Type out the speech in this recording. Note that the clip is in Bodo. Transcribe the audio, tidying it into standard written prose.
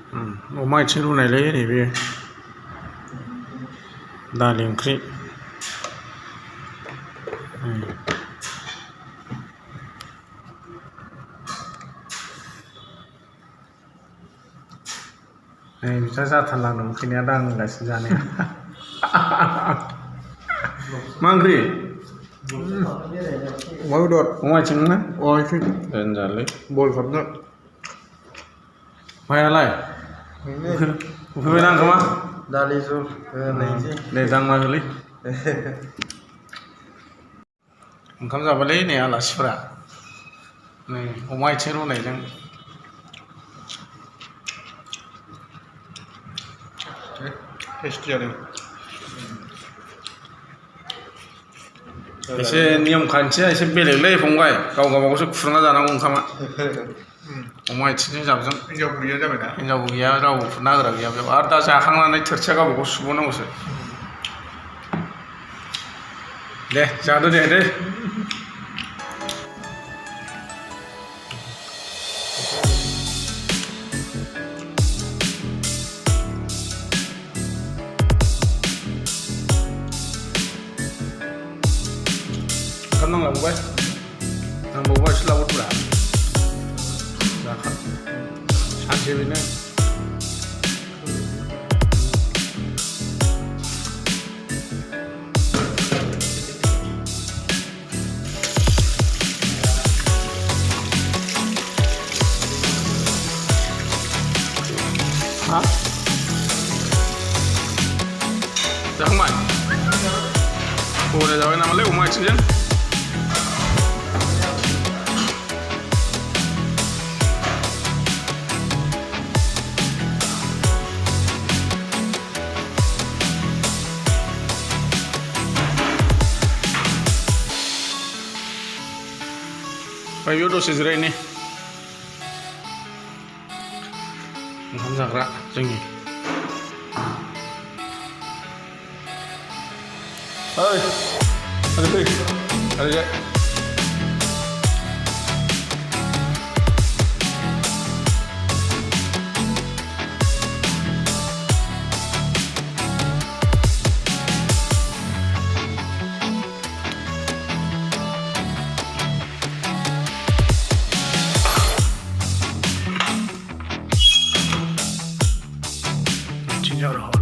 अमा आथिं रुनायलै नैबे दालि ओंख्रि नै बिस्रा जाथारला दं फैनाया दांगासिनो जानाया मा ओंख्रि अमा बेदर अमा आथिं ना आथिं दोनजालै बल खालामनो मायालाय उखैबायना ओंखामा दालि जल होनायसै दे दांना होलै ओंखाम जाबालै नै आलासिफोरा नै अमा आथिं रुनायजों टेस्टि जादों एसे नियम खान्थिया एसे बेलेगलै फंबाय गाव गावबागावसो खुरना जानांगौ ओंखामा अमा आथिंजों जाबजों हिनजावबो गैया जाबायना हिनजावबो गैया रावबो खुरना होग्रा गैया बेयाव आरो दा जाखांनानै थोरसिया गावबागाव सुबावनांगौसो दे जादो दे ओंखाम नांलांबाय नांबावबा एसे लाबोदोब्रा जाखा सानसे बेनो हा जाखांबाय बरिया जाबाय नामालै अमा आथिंजों बेयाव दसे जिरायनि ओंखाम जाग्रा जोंनि ओइ ओरै फै ओरैजाय 진짜로